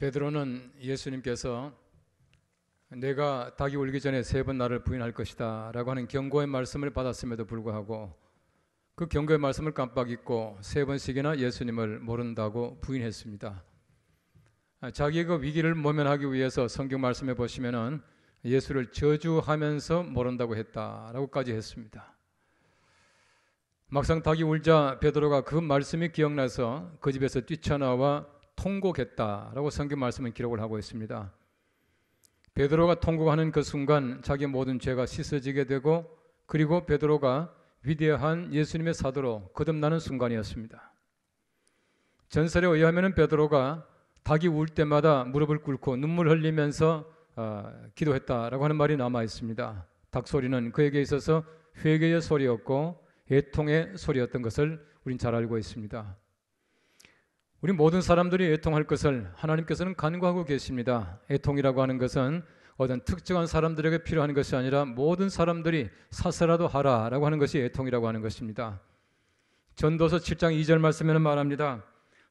베드로는 예수님께서 내가 닭이 울기 전에 3번 나를 부인할 것이다 라고 하는 경고의 말씀을 받았음에도 불구하고 그 경고의 말씀을 깜빡 잊고 3번씩이나 예수님을 모른다고 부인했습니다. 자기의 그 위기를 모면하기 위해서 성경 말씀에 보시면은 예수를 저주하면서 모른다고 했다라고까지 했습니다. 막상 닭이 울자 베드로가 그 말씀이 기억나서 그 집에서 뛰쳐나와 통곡했다라고 성경 말씀은 기록을 하고 있습니다. 베드로가 통곡하는 그 순간 자기의 모든 죄가 씻어지게 되고 그리고 베드로가 위대한 예수님의 사도로 거듭나는 순간이었습니다. 전설에 의하면 베드로가 닭이 울 때마다 무릎을 꿇고 눈물 흘리면서 기도했다라고 하는 말이 남아 있습니다. 닭 소리는 그에게 있어서 회개의 소리였고 애통의 소리였던 것을 우린 잘 알고 있습니다. 우리 모든 사람들이 애통할 것을 하나님께서는 간구하고 계십니다. 애통이라고 하는 것은 어떤 특정한 사람들에게 필요한 것이 아니라 모든 사람들이 사서라도 하라라고 하는 것이 애통이라고 하는 것입니다. 전도서 7장 2절 말씀에는 말합니다.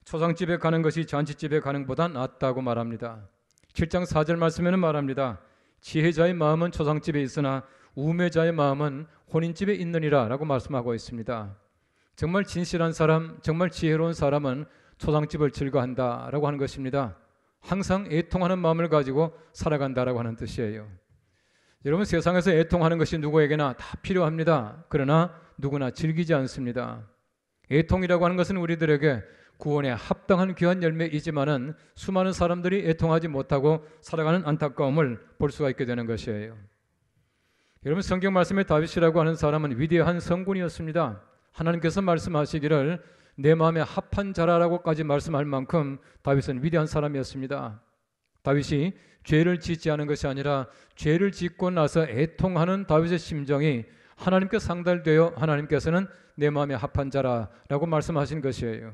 초상집에 가는 것이 잔치집에 가는 것보다 낫다고 말합니다. 7장 4절 말씀에는 말합니다. 지혜자의 마음은 초상집에 있으나 우매자의 마음은 혼인집에 있느니라 라고 말씀하고 있습니다. 정말 진실한 사람, 정말 지혜로운 사람은 초상집을 즐거워한다라고 하는 것입니다. 항상 애통하는 마음을 가지고 살아간다라고 하는 뜻이에요. 여러분, 세상에서 애통하는 것이 누구에게나 다 필요합니다. 그러나 누구나 즐기지 않습니다. 애통이라고 하는 것은 우리들에게 구원에 합당한 귀한 열매이지만은 수많은 사람들이 애통하지 못하고 살아가는 안타까움을 볼 수가 있게 되는 것이에요. 여러분, 성경 말씀에 다윗이라고 하는 사람은 위대한 성군이었습니다. 하나님께서 말씀하시기를 내 마음에 합한 자라라고까지 말씀할 만큼 다윗은 위대한 사람이었습니다. 다윗이 죄를 짓지 않은 것이 아니라 죄를 짓고 나서 애통하는 다윗의 심정이 하나님께 상달되어 하나님께서는 내 마음에 합한 자라라고 말씀하신 것이에요.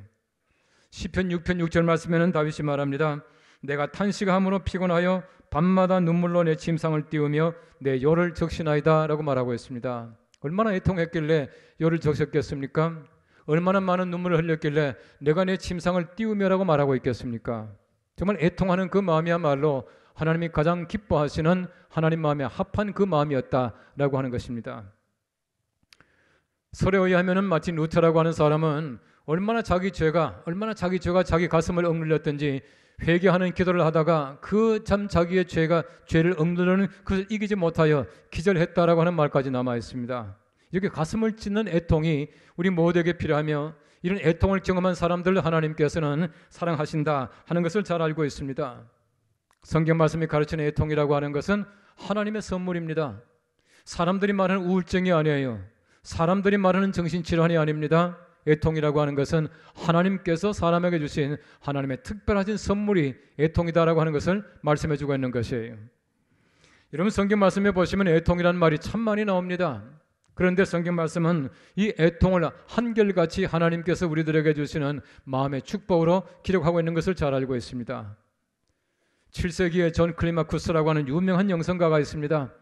시편 6편 6절 말씀에는 다윗이 말합니다. 내가 탄식함으로 피곤하여 밤마다 눈물로 내 침상을 띄우며 내 요를 적시나이다 라고 말하고 있습니다. 얼마나 애통했길래 요를 적셨겠습니까? 얼마나 많은 눈물을 흘렸길래 내가 내 침상을 띄우며라고 말하고 있겠습니까? 정말 애통하는 그 마음이야말로 하나님이 가장 기뻐하시는 하나님 마음에 합한 그 마음이었다라고 하는 것입니다. 설에 의하면은 마치 루터라고 하는 사람은 얼마나 자기 죄가 자기 가슴을 억눌렸던지 회개하는 기도를 하다가 그 참 자기의 죄를 억누르는 그것을 이기지 못하여 기절했다라고 하는 말까지 남아 있습니다. 이렇게 가슴을 찢는 애통이 우리 모두에게 필요하며 이런 애통을 경험한 사람들을 하나님께서는 사랑하신다 하는 것을 잘 알고 있습니다. 성경 말씀이 가르치는 애통이라고 하는 것은 하나님의 선물입니다. 사람들이 말하는 우울증이 아니에요. 사람들이 말하는 정신질환이 아닙니다. 애통이라고 하는 것은 하나님께서 사람에게 주신 하나님의 특별하신 선물이 애통이다라고 하는 것을 말씀해주고 있는 것이에요. 여러분, 성경 말씀에 보시면 애통이라는 말이 참 많이 나옵니다. 그런데 성경 말씀은 이 애통을 한결같이 하나님께서 우리들에게 주시는 마음의 축복으로 기록하고 있는 것을 잘 알고 있습니다. 7세기에 존 클리마쿠스라고 하는 유명한 영성가가 있습니다.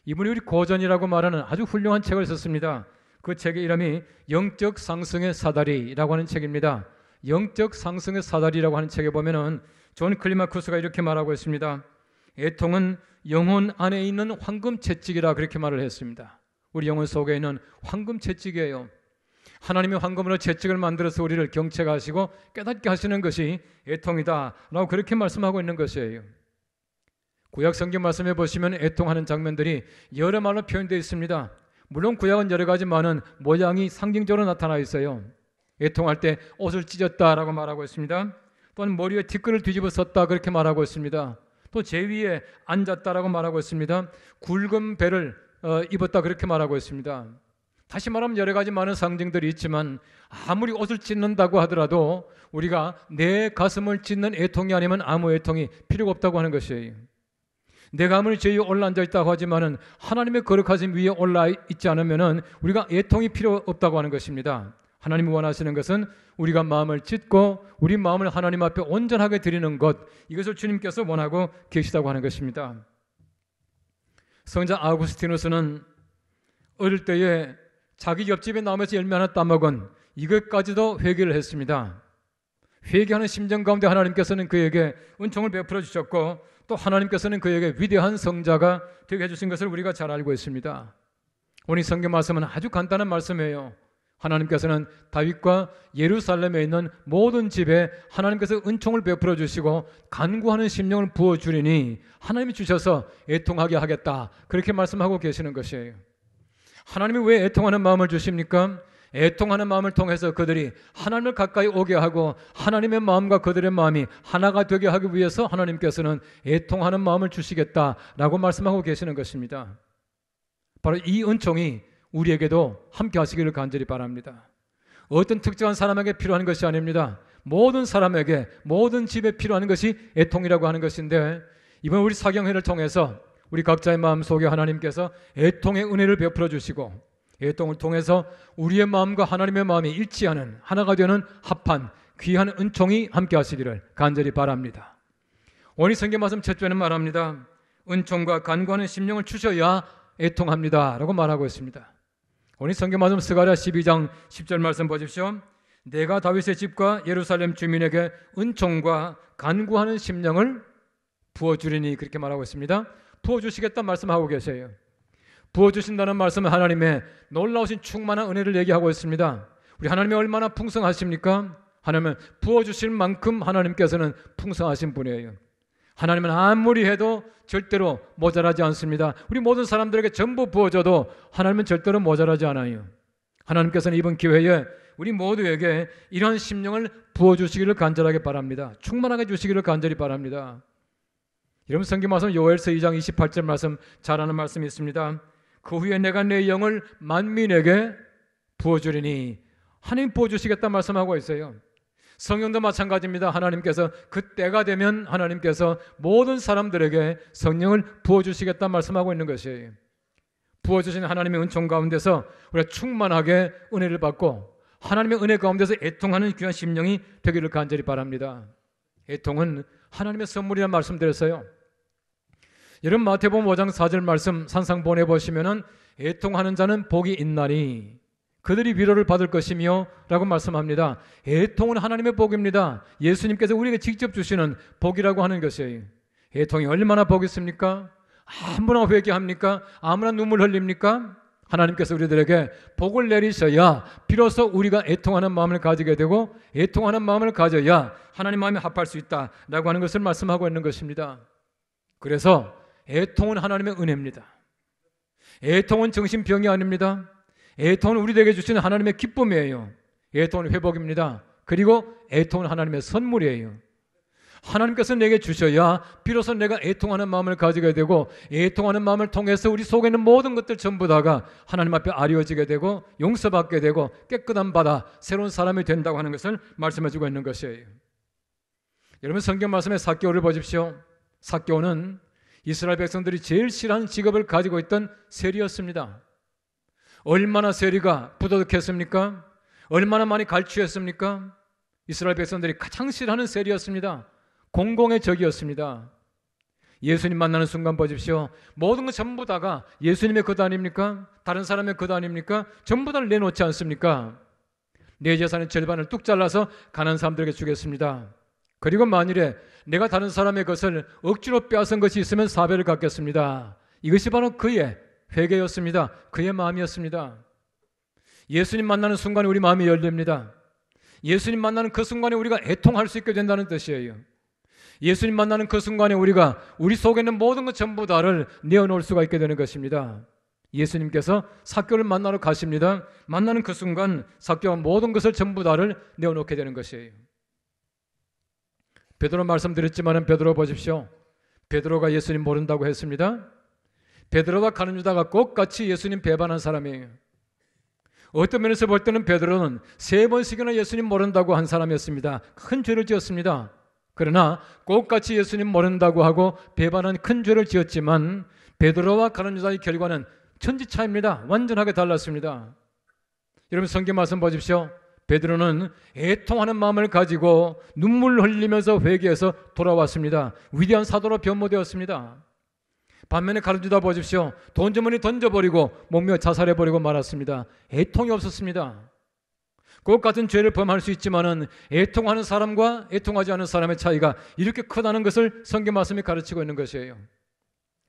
이분이 우리 고전이라고 말하는 아주 훌륭한 책을 썼습니다. 그 책의 이름이 영적 상승의 사다리라고 하는 책입니다. 영적 상승의 사다리라고 하는 책에 보면은 존 클리마쿠스가 이렇게 말하고 있습니다. 애통은 영혼 안에 있는 황금 채찍이라 그렇게 말을 했습니다. 우리 영혼 속에 있는 황금 채찍이에요. 하나님이 황금으로 채찍을 만들어서 우리를 경책하시고 깨닫게 하시는 것이 애통이다 라고 그렇게 말씀하고 있는 것이에요. 구약 성경 말씀에 보시면 애통하는 장면들이 여러 말로 표현되어 있습니다. 물론 구약은 여러 가지 많은 모양이 상징적으로 나타나 있어요. 애통할 때 옷을 찢었다라고 말하고 있습니다. 또는 머리에 티끌을 뒤집어 썼다 그렇게 말하고 있습니다. 또 제 위에 앉았다라고 말하고 있습니다. 굵은 배를 입었다 그렇게 말하고 있습니다. 다시 말하면 여러 가지 많은 상징들이 있지만 아무리 옷을 찢는다고 하더라도 우리가 내 가슴을 찢는 애통이 아니면 아무 애통이 필요가 없다고 하는 것이에요. 내가 아무리 죄 위에 올라앉아 있다고 하지만은 하나님의 거룩하심 위에 올라 있지 않으면은 우리가 애통이 필요 없다고 하는 것입니다. 하나님이 원하시는 것은 우리가 마음을 찢고 우리 마음을 하나님 앞에 온전하게 드리는 것, 이것을 주님께서 원하고 계시다고 하는 것입니다. 성자 아우구스티누스는 어릴 때에 자기 옆집에 나무에서 열매 하나 따먹은 이것까지도 회개를 했습니다. 회개하는 심정 가운데 하나님께서는 그에게 은총을 베풀어 주셨고 또 하나님께서는 그에게 위대한 성자가 되게 해주신 것을 우리가 잘 알고 있습니다. 오늘 성경 말씀은 아주 간단한 말씀이에요. 하나님께서는 다윗과 예루살렘에 있는 모든 집에 하나님께서 은총을 베풀어 주시고 간구하는 심령을 부어주리니 하나님이 주셔서 애통하게 하겠다, 그렇게 말씀하고 계시는 것이에요. 하나님이 왜 애통하는 마음을 주십니까? 애통하는 마음을 통해서 그들이 하나님을 가까이 오게 하고 하나님의 마음과 그들의 마음이 하나가 되게 하기 위해서 하나님께서는 애통하는 마음을 주시겠다라고 말씀하고 계시는 것입니다. 바로 이 은총이 우리에게도 함께 하시기를 간절히 바랍니다. 어떤 특정한 사람에게 필요한 것이 아닙니다. 모든 사람에게, 모든 집에 필요한 것이 애통이라고 하는 것인데, 이번 우리 사경회를 통해서 우리 각자의 마음속에 하나님께서 애통의 은혜를 베풀어 주시고 애통을 통해서 우리의 마음과 하나님의 마음이 일치하는, 하나가 되는 합한 귀한 은총이 함께 하시기를 간절히 바랍니다. 오늘 성경 말씀 첫 절에는 말합니다. 은총과 간구하는 심령을 주셔야 애통합니다 라고 말하고 있습니다. 오늘 성경 말씀 스가랴 12장 10절 말씀 보십시오. 내가 다윗의 집과 예루살렘 주민에게 은총과 간구하는 심령을 부어주리니, 그렇게 말하고 있습니다. 부어주시겠다 말씀하고 계세요. 부어주신다는 말씀은 하나님의 놀라우신 충만한 은혜를 얘기하고 있습니다. 우리 하나님이 얼마나 풍성하십니까? 하나님은 부어주실 만큼 하나님께서는 풍성하신 분이에요. 하나님은 아무리 해도 절대로 모자라지 않습니다. 우리 모든 사람들에게 전부 부어줘도 하나님은 절대로 모자라지 않아요. 하나님께서는 이번 기회에 우리 모두에게 이런 심령을 부어주시기를 간절하게 바랍니다. 충만하게 주시기를 간절히 바랍니다. 여러분 성경 말씀 요엘서 2장 28절 말씀 잘 아는 말씀이 있습니다. 그 후에 내가 내 영을 만민에게 부어주리니, 하나님 부어주시겠다 말씀하고 있어요. 성령도 마찬가지입니다. 하나님께서 그때가 되면 하나님께서 모든 사람들에게 성령을 부어주시겠다 말씀하고 있는 것이에요. 부어주신 하나님의 은총 가운데서 우리가 충만하게 은혜를 받고 하나님의 은혜 가운데서 애통하는 귀한 심령이 되기를 간절히 바랍니다. 애통은 하나님의 선물이라는 말씀드렸어요. 여러분 마태복음 5장 4절 말씀 산상 보내보시면은 애통하는 자는 복이 있나니 그들이 위로를 받을 것이며 라고 말씀합니다. 애통은 하나님의 복입니다. 예수님께서 우리에게 직접 주시는 복이라고 하는 것이에요. 애통이 얼마나 복이 있습니까? 아무나 회개합니까? 아무나 눈물 흘립니까? 하나님께서 우리들에게 복을 내리셔야 비로소 우리가 애통하는 마음을 가지게 되고 애통하는 마음을 가져야 하나님 마음에 합할 수 있다라고 하는 것을 말씀하고 있는 것입니다. 그래서 애통은 하나님의 은혜입니다. 애통은 정신병이 아닙니다. 애통은 우리에게 주시는 하나님의 기쁨이에요. 애통은 회복입니다. 그리고 애통은 하나님의 선물이에요. 하나님께서 내게 주셔야 비로소 내가 애통하는 마음을 가지게 되고 애통하는 마음을 통해서 우리 속에 있는 모든 것들 전부 다가 하나님 앞에 아리워지게 되고 용서받게 되고 깨끗한 바다, 새로운 사람이 된다고 하는 것을 말씀해주고 있는 것이에요. 여러분 성경 말씀의 삭개오를 보십시오. 삭개오는 이스라엘 백성들이 제일 싫어하는 직업을 가지고 있던 세리였습니다. 얼마나 세리가 부도덕했습니까? 얼마나 많이 갈취했습니까? 이스라엘 백성들이 가장 싫어하는 세리였습니다. 공공의 적이었습니다. 예수님 만나는 순간 보십시오. 모든 것 전부 다가 예수님의 것 아닙니까? 다른 사람의 것 아닙니까? 전부 다를 내놓지 않습니까? 내 재산의 절반을 뚝 잘라서 가난한 사람들에게 주겠습니다. 그리고 만일에 내가 다른 사람의 것을 억지로 빼앗은 것이 있으면 사배를 갚겠습니다. 이것이 바로 그의 회개였습니다. 그의 마음이었습니다. 예수님 만나는 순간에 우리 마음이 열립니다. 예수님 만나는 그 순간에 우리가 애통할 수 있게 된다는 뜻이에요. 예수님 만나는 그 순간에 우리가 우리 속에 있는 모든 것 전부 다를 내어놓을 수가 있게 되는 것입니다. 예수님께서 삭개오를 만나러 가십니다. 만나는 그 순간 삭개오가 모든 것을 전부 다를 내어놓게 되는 것이에요. 베드로 말씀드렸지만 베드로 보십시오. 베드로가 예수님 모른다고 했습니다. 베드로와 가룟 유다가 똑같이 예수님 배반한 사람이에요. 어떤 면에서 볼 때는 베드로는 3번씩이나 예수님 모른다고 한 사람이었습니다. 큰 죄를 지었습니다. 그러나 똑같이 예수님 모른다고 하고 배반한 큰 죄를 지었지만 베드로와 가룟 유다의 결과는 천지차입니다. 완전하게 달랐습니다. 여러분 성경 말씀 보십시오. 베드로는 애통하는 마음을 가지고 눈물 흘리면서 회개해서 돌아왔습니다. 위대한 사도로 변모되었습니다. 반면에 가룟 유다 보십시오. 돈주머니 던져버리고 목며 자살해버리고 말았습니다. 애통이 없었습니다. 꼭 같은 죄를 범할 수 있지만은 애통하는 사람과 애통하지 않은 사람의 차이가 이렇게 크다는 것을 성경 말씀이 가르치고 있는 것이에요.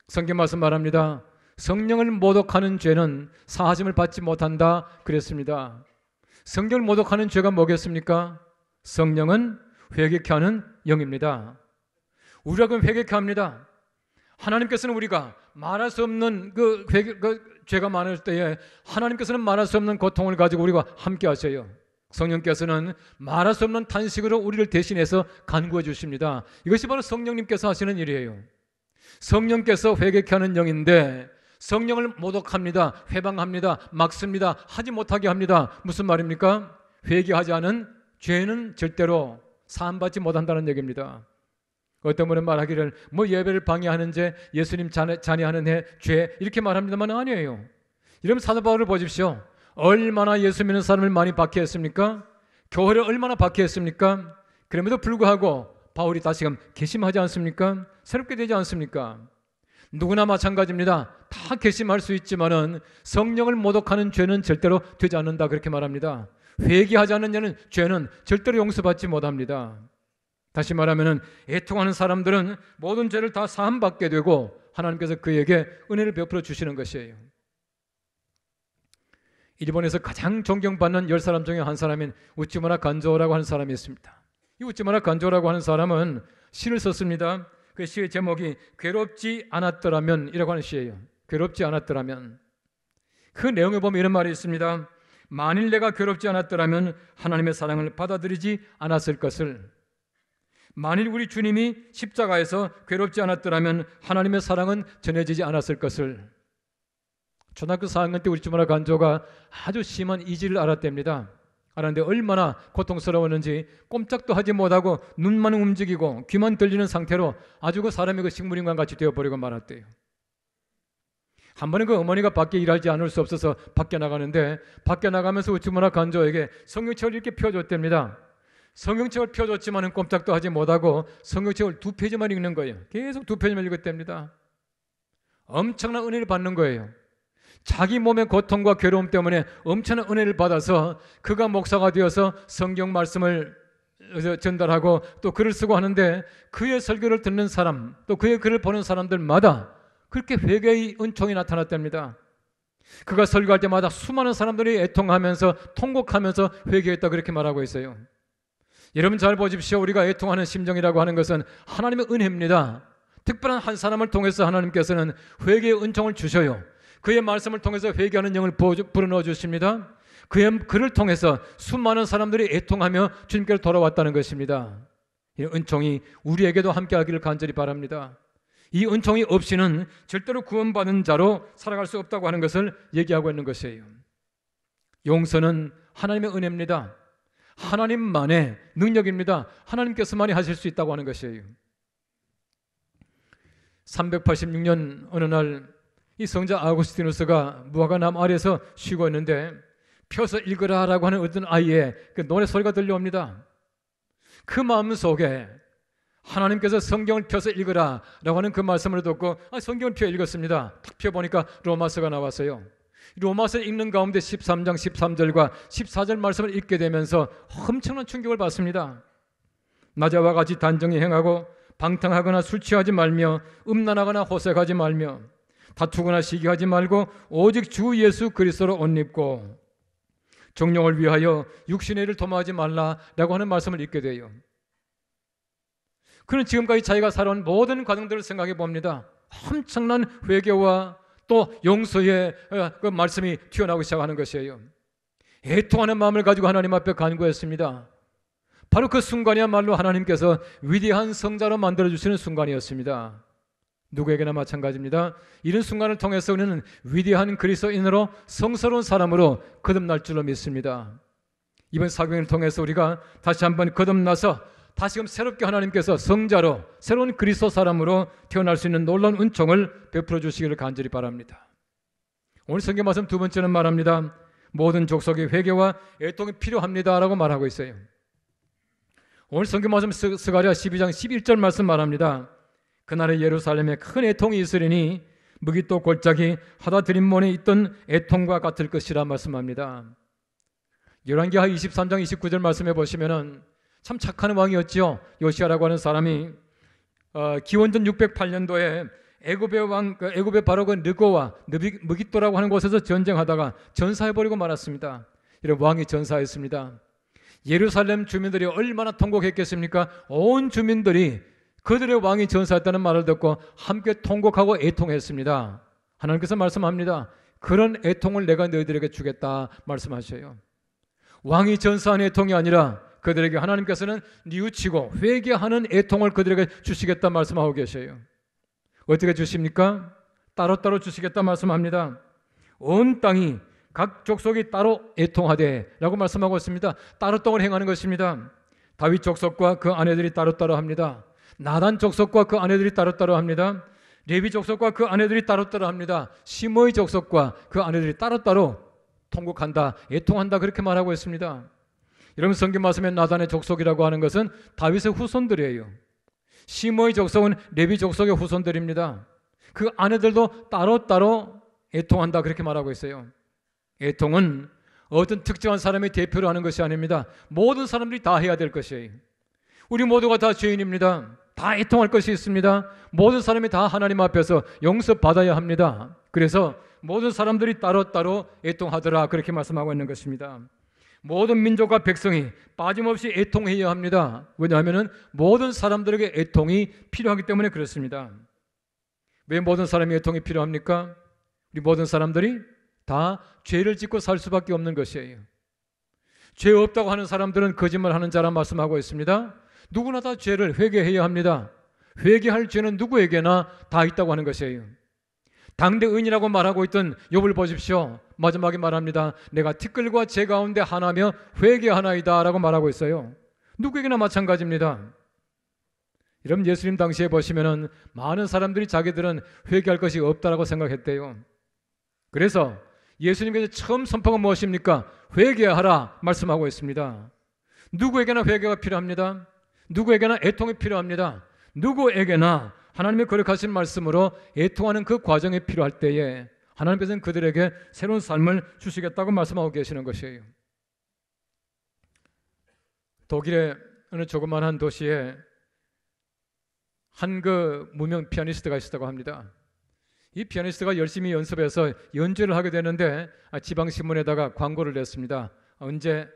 성경 말씀 말합니다. 성령을 모독하는 죄는 사하심을 받지 못한다 그랬습니다. 성령을 모독하는 죄가 뭐겠습니까? 성령은 회개케 하는 영입니다. 우리가 그럼 회개케 합니다. 하나님께서는 우리가 말할 수 없는 그 죄가 많을 때에 하나님께서는 말할 수 없는 고통을 가지고 우리가 함께 하셔요. 성령께서는 말할 수 없는 탄식으로 우리를 대신해서 간구해 주십니다. 이것이 바로 성령님께서 하시는 일이에요. 성령께서 회개케 하는 영인데 성령을 모독합니다. 회방합니다. 막습니다. 하지 못하게 합니다. 무슨 말입니까? 회개하지 않은 죄는 절대로 사함받지 못한다는 얘기입니다. 어떤 분은 말하기를 뭐 예배를 방해하는 죄, 예수님 잔해하는 죄 이렇게 말합니다만 아니에요. 이러면 사도 바울을 보십시오. 얼마나 예수 믿는 사람을 많이 박해했습니까? 교회를 얼마나 박해했습니까? 그럼에도 불구하고 바울이 다시금 괘씸하지 않습니까? 새롭게 되지 않습니까? 누구나 마찬가지입니다. 다 괘씸할 수 있지만은 성령을 모독하는 죄는 절대로 되지 않는다 그렇게 말합니다. 회개하지 않는 죄는 절대로 용서받지 못합니다. 다시 말하면 애통하는 사람들은 모든 죄를 다 사함받게 되고 하나님께서 그에게 은혜를 베풀어 주시는 것이에요. 일본에서 가장 존경받는 10사람 중에 한 사람인 우찌무라 간조라고 하는 사람이 있습니다. 이 우찌무라 간조라고 하는 사람은 시를 썼습니다. 그 시의 제목이 괴롭지 않았더라면 이라고 하는 시예요. 괴롭지 않았더라면. 그 내용에 보면 이런 말이 있습니다. 만일 내가 괴롭지 않았더라면 하나님의 사랑을 받아들이지 않았을 것을. 만일 우리 주님이 십자가에서 괴롭지 않았더라면 하나님의 사랑은 전해지지 않았을 것을. 초등학교 4학년 때 우리 주마라 간조가 아주 심한 이지를 알았답니다. 알았는데 얼마나 고통스러웠는지 꼼짝도 하지 못하고 눈만 움직이고 귀만 들리는 상태로 아주 그 사람이 그 식물인간 같이 되어버리고 말았대요. 한 번은 그 어머니가 밖에 일하지 않을 수 없어서 밖에 나가는데 밖에 나가면서 우주문화 간조에게 성경책을 이렇게 펴줬답니다. 성경책을 펴줬지만은 꼼짝도 하지 못하고 성경책을 2페이지만 읽는 거예요. 계속 2페이지만 읽었답니다. 엄청난 은혜를 받는 거예요. 자기 몸의 고통과 괴로움 때문에 엄청난 은혜를 받아서 그가 목사가 되어서 성경 말씀을 전달하고 또 글을 쓰고 하는데 그의 설교를 듣는 사람 또 그의 글을 보는 사람들마다 그렇게 회개의 은총이 나타났답니다. 그가 설교할 때마다 수많은 사람들이 애통하면서 통곡하면서 회개했다 그렇게 말하고 있어요. 여러분 잘 보십시오. 우리가 애통하는 심정이라고 하는 것은 하나님의 은혜입니다. 특별한 한 사람을 통해서 하나님께서는 회개의 은총을 주셔요. 그의 말씀을 통해서 회개하는 영을 불어넣어 주십니다. 그의 글을 통해서 수많은 사람들이 애통하며 주님께로 돌아왔다는 것입니다. 이 은총이 우리에게도 함께하기를 간절히 바랍니다. 이 은총이 없이는 절대로 구원받은 자로 살아갈 수 없다고 하는 것을 얘기하고 있는 것이에요. 용서는 하나님의 은혜입니다. 하나님만의 능력입니다. 하나님께서만이 하실 수 있다고 하는 것이에요. 386년 어느 날 이 성자 아우구스티누스가 무화과나무 아래에서 쉬고 있는데 펴서 읽으라라고 하는 어떤 아이의 그 노래 소리가 들려옵니다. 그 마음 속에 하나님께서 성경을 펴서 읽으라라고 하는 그 말씀을 듣고 성경을 펴 읽었습니다. 딱 펴보니까 로마서가 나왔어요. 로마서 읽는 가운데 13장 13절과 14절 말씀을 읽게 되면서 엄청난 충격을 받습니다. 낮에와 같이 단정히 행하고 방탕하거나 술 취하지 말며 음란하거나 호색하지 말며 다투거나 시기하지 말고 오직 주 예수 그리스도로 옷 입고 정령을 위하여 육신의 일을 도모하지 말라라고 하는 말씀을 읽게 돼요. 그는 지금까지 자기가 살아온 모든 과정들을 생각해 봅니다. 엄청난 회개와 또 용서의 그 말씀이 튀어나오기 시작하는 것이에요. 애통하는 마음을 가지고 하나님 앞에 간구했습니다. 바로 그 순간이야말로 하나님께서 위대한 성자로 만들어주시는 순간이었습니다. 누구에게나 마찬가지입니다. 이런 순간을 통해서 우리는 위대한 그리스도인으로 성스러운 사람으로 거듭날 줄로 믿습니다. 이번 사경을 통해서 우리가 다시 한번 거듭나서 다시금 새롭게 하나님께서 성자로 새로운 그리스도 사람으로 태어날 수 있는 놀라운 은총을 베풀어 주시기를 간절히 바랍니다. 오늘 성경 말씀 두 번째는 말합니다. 모든 족속의 회개와 애통이 필요합니다라고 말하고 있어요. 오늘 성경 말씀 스가랴 12장 11절 말씀 말합니다. 그날의 예루살렘에 큰 애통이 있으리니 무기또 골짜기 하다드림몬에 있던 애통과 같을 것이라 말씀합니다. 열왕기하 23장 29절 말씀해 보시면은 참 착한 왕이었죠. 요시아라고 하는 사람이 기원전 608년도에 애굽의 바로 그 느고와 느깃도라고 하는 곳에서 전쟁하다가 전사해버리고 말았습니다. 이런 왕이 전사했습니다. 예루살렘 주민들이 얼마나 통곡했겠습니까? 온 주민들이 그들의 왕이 전사했다는 말을 듣고 함께 통곡하고 애통했습니다. 하나님께서 말씀합니다. 그런 애통을 내가 너희들에게 주겠다 말씀하셔요. 왕이 전사한 애통이 아니라 그들에게 하나님께서는 뉘우치고 회개하는 애통을 그들에게 주시겠다 말씀하고 계셔요. 어떻게 주십니까? 따로따로 주시겠다 말씀합니다. 온 땅이 각 족속이 따로 애통하되 라고 말씀하고 있습니다. 따로따로 행하는 것입니다. 다윗 족속과 그 아내들이 따로따로 합니다. 나단 족속과 그 아내들이 따로따로 합니다. 레위 족속과 그 아내들이 따로따로 합니다. 시므이 족속과 그 아내들이 따로따로 통곡한다, 애통한다 그렇게 말하고 있습니다. 여러분 성경 말씀에 나단의 족속이라고 하는 것은 다윗의 후손들이에요. 시므이 족속은 레위 족속의 후손들입니다. 그 아내들도 따로따로 애통한다 그렇게 말하고 있어요. 애통은 어떤 특정한 사람의 대표로 하는 것이 아닙니다. 모든 사람들이 다 해야 될 것이에요. 우리 모두가 다 죄인입니다. 다 애통할 것이 있습니다. 모든 사람이 다 하나님 앞에서 용서받아야 합니다. 그래서 모든 사람들이 따로따로 애통하더라 그렇게 말씀하고 있는 것입니다. 모든 민족과 백성이 빠짐없이 애통해야 합니다. 왜냐하면 모든 사람들에게 애통이 필요하기 때문에 그렇습니다. 왜 모든 사람이 애통이 필요합니까? 우리 모든 사람들이 다 죄를 짓고 살 수밖에 없는 것이에요. 죄 없다고 하는 사람들은 거짓말하는 자라 말씀하고 있습니다. 누구나 다 죄를 회개해야 합니다. 회개할 죄는 누구에게나 다 있다고 하는 것이에요. 당대 의인이라고 말하고 있던 욥을 보십시오. 마지막에 말합니다. 내가 티끌과 재 가운데 하나며 회개하나이다 라고 말하고 있어요. 누구에게나 마찬가지입니다. 여러분 예수님 당시에 보시면은 많은 사람들이 자기들은 회개할 것이 없다라고 생각했대요. 그래서 예수님께서 처음 선포가 무엇입니까? 회개하라 말씀하고 있습니다. 누구에게나 회개가 필요합니다. 누구에게나 애통이 필요합니다. 누구에게나 하나님의 거룩하신 말씀으로 애통하는 그 과정이 필요할 때에 하나님께서는 그들에게 새로운 삶을 주시겠다고 말씀하고 계시는 것이에요. 독일의 어느 조그만한 도시에 한 그 무명 피아니스트가 있었다고 합니다. 이 피아니스트가 열심히 연습해서 연주를 하게 되는데 지방신문에다가 광고를 냈습니다. 언제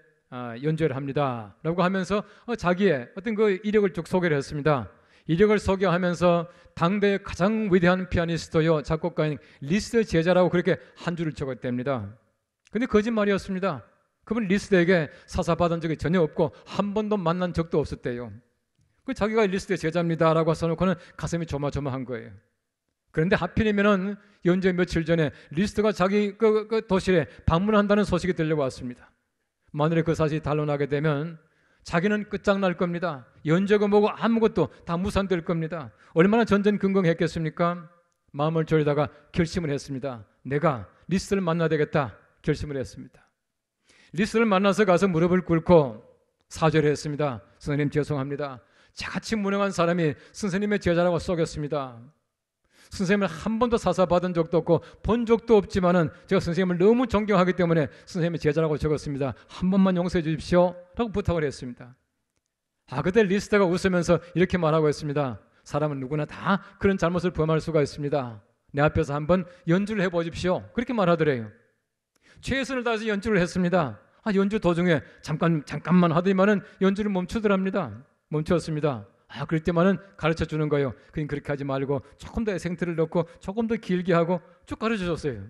연주를 합니다 라고 하면서 자기의 어떤 그 이력을 쭉 소개를 했습니다. 이력을 소개하면서 당대의 가장 위대한 피아니스트요 작곡가인 리스트의 제자라고 그렇게 한 줄을 적었답니다. 근데 거짓말이었습니다. 그분 리스트에게 사사받은 적이 전혀 없고 한 번도 만난 적도 없었대요. 그 자기가 리스트의 제자입니다 라고 써놓고는 가슴이 조마조마한 거예요. 그런데 하필이면은 연주의 며칠 전에 리스트가 자기 그 도시에 방문한다는 소식이 들려왔습니다. 만일에 그 사실이 단론하게 되면 자기는 끝장날 겁니다. 연주가 뭐고 아무것도 다 무산될 겁니다. 얼마나 전전긍긍했겠습니까? 마음을 졸이다가 결심을 했습니다. 내가 리스트를 만나야 되겠다 결심을 했습니다. 리스트를 만나서 가서 무릎을 꿇고 사죄를 했습니다. 선생님 죄송합니다. 저같이 무능한 사람이 선생님의 제자라고 속였습니다. 선생님을 한 번도 사사받은 적도 없고 본 적도 없지만은 제가 선생님을 너무 존경하기 때문에 선생님의 제자라고 적었습니다. 한 번만 용서해 주십시오 라고 부탁을 했습니다. 그때 리스트가 웃으면서 이렇게 말하고 있습니다. 사람은 누구나 다 그런 잘못을 범할 수가 있습니다. 내 앞에서 한번 연주를 해보십시오 그렇게 말하더래요. 최선을 다해서 연주를 했습니다. 연주 도중에 잠깐만 하더니만은 연주를 멈추더랍니다. 멈췄습니다. 그럴 때만은 가르쳐 주는 거예요. 그냥 그렇게 하지 말고 조금 더 에센트를 넣고 조금 더 길게 하고 쭉 가르쳐 줬어요.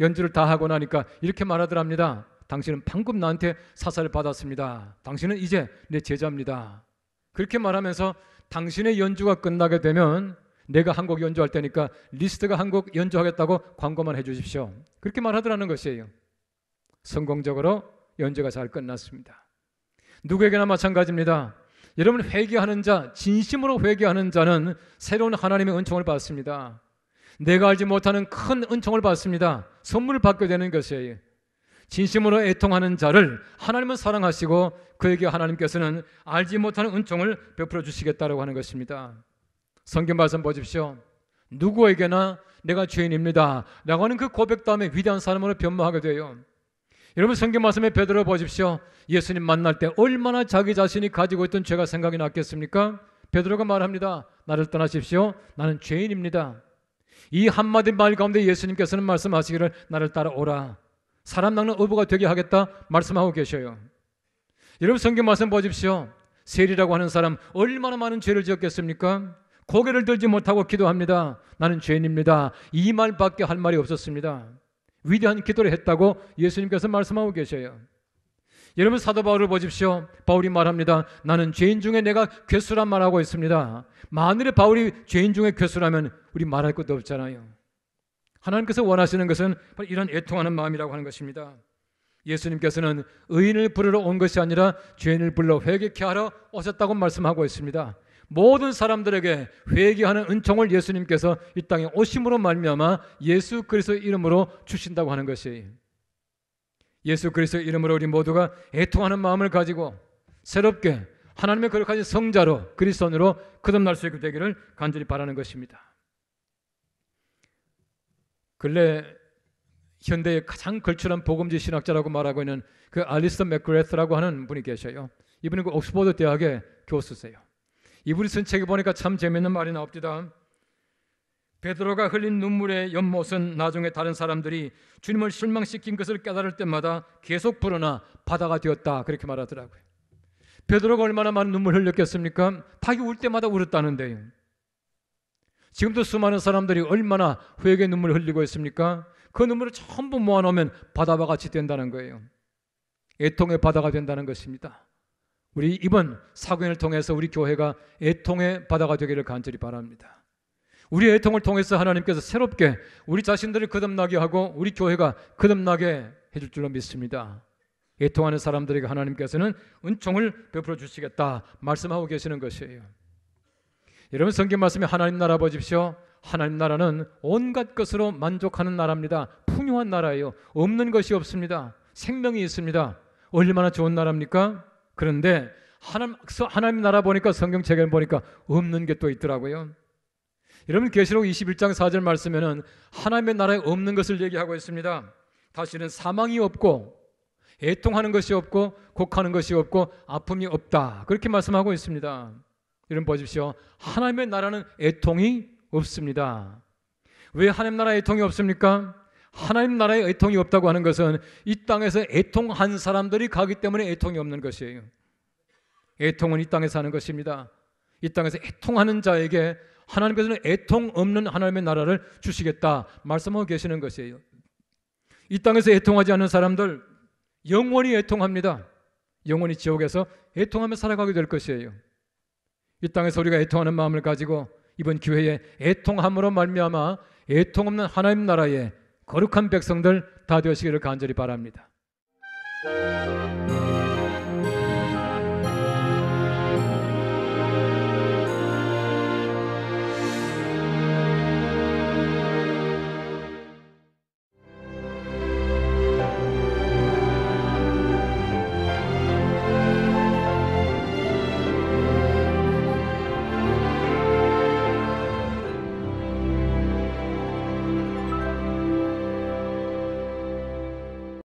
연주를 다 하고 나니까 이렇게 말하더랍니다. 당신은 방금 나한테 사사를 받았습니다. 당신은 이제 내 제자입니다. 그렇게 말하면서 당신의 연주가 끝나게 되면 내가 한 곡 연주할 테니까 리스트가 한 곡 연주하겠다고 광고만 해주십시오. 그렇게 말하더라는 것이에요. 성공적으로 연주가 잘 끝났습니다. 누구에게나 마찬가지입니다. 여러분 회개하는 자, 진심으로 회개하는 자는 새로운 하나님의 은총을 받습니다. 내가 알지 못하는 큰 은총을 받습니다. 선물을 받게 되는 것이에요. 진심으로 애통하는 자를 하나님은 사랑하시고 그에게 하나님께서는 알지 못하는 은총을 베풀어 주시겠다고 하는 것입니다. 성경 말씀 보십시오. 누구에게나 내가 죄인입니다 라고 하는 그 고백 다음에 위대한 사람으로 변모하게 돼요. 여러분 성경 말씀에 베드로 보십시오. 예수님 만날 때 얼마나 자기 자신이 가지고 있던 죄가 생각이 났겠습니까? 베드로가 말합니다. 나를 떠나십시오. 나는 죄인입니다. 이 한마디 말 가운데 예수님께서는 말씀하시기를 나를 따라오라. 사람 낚는 어부가 되게 하겠다 말씀하고 계셔요. 여러분 성경 말씀 보십시오. 세리라고 하는 사람 얼마나 많은 죄를 지었겠습니까? 고개를 들지 못하고 기도합니다. 나는 죄인입니다. 이 말밖에 할 말이 없었습니다. 위대한 기도를 했다고 예수님께서 말씀하고 계셔요. 여러분 사도 바울을 보십시오. 바울이 말합니다. 나는 죄인 중에 내가 괴수란 말하고 있습니다. 만일에 바울이 죄인 중에 괴수라면 우리 말할 것도 없잖아요. 하나님께서 원하시는 것은 이런 애통하는 마음이라고 하는 것입니다. 예수님께서는 의인을 부르러 온 것이 아니라 죄인을 불러 회개케 하러 오셨다고 말씀하고 있습니다. 모든 사람들에게 회개하는 은총을 예수님께서 이 땅에 오심으로 말미암아 예수 그리스도의 이름으로 주신다고 하는 것이에요. 예수 그리스도의 이름으로 우리 모두가 애통하는 마음을 가지고 새롭게 하나님의 거룩하신 성자로 그리스도인으로 거듭날 수 있게 되기를 간절히 바라는 것입니다. 근래 현대의 가장 걸출한 복음지 신학자라고 말하고 있는 그 알리스터 맥그레스라고 하는 분이 계셔요. 이분은 그 옥스퍼드 대학의 교수세요. 이분이 쓴 책에 보니까 참 재밌는 말이 나옵니다. 베드로가 흘린 눈물의 연못은 나중에 다른 사람들이 주님을 실망시킨 것을 깨달을 때마다 계속 불어나 바다가 되었다 그렇게 말하더라고요. 베드로가 얼마나 많은 눈물 흘렸겠습니까? 닭이 울 때마다 울었다는데요. 지금도 수많은 사람들이 얼마나 회개 눈물을 흘리고 있습니까? 그 눈물을 전부 모아놓으면 바다와 같이 된다는 거예요. 애통의 바다가 된다는 것입니다. 우리 이번 사구년을 통해서 우리 교회가 애통의 바다가 되기를 간절히 바랍니다. 우리 애통을 통해서 하나님께서 새롭게 우리 자신들을 거듭나게 하고 우리 교회가 거듭나게 해줄 줄로 믿습니다. 애통하는 사람들에게 하나님께서는 은총을 베풀어 주시겠다 말씀하고 계시는 것이에요. 여러분 성경 말씀에 하나님 나라 보십시오. 하나님 나라는 온갖 것으로 만족하는 나라입니다. 풍요한 나라예요. 없는 것이 없습니다. 생명이 있습니다. 얼마나 좋은 나라입니까? 그런데 하나님 나라 보니까 성경책을 보니까 없는 게 또 있더라고요. 여러분 계시록 21장 4절 말씀에는 하나님의 나라에 없는 것을 얘기하고 있습니다. 다시는 사망이 없고 애통하는 것이 없고 곡하는 것이 없고 아픔이 없다 그렇게 말씀하고 있습니다. 여러분 보십시오. 하나님의 나라는 애통이 없습니다. 왜 하나님 나라에 애통이 없습니까? 하나님 나라에 애통이 없다고 하는 것은 이 땅에서 애통한 사람들이 가기 때문에 애통이 없는 것이에요. 애통은 이 땅에서 하는 것입니다. 이 땅에서 애통하는 자에게 하나님께서는 애통 없는 하나님의 나라를 주시겠다 말씀하고 계시는 것이에요. 이 땅에서 애통하지 않는 사람들 영원히 애통합니다. 영원히 지옥에서 애통하며 살아가게 될 것이에요. 이 땅에서 우리가 애통하는 마음을 가지고 이번 기회에 애통함으로 말미암아 애통 없는 하나님 나라의 거룩한 백성들 다 되시기를 간절히 바랍니다.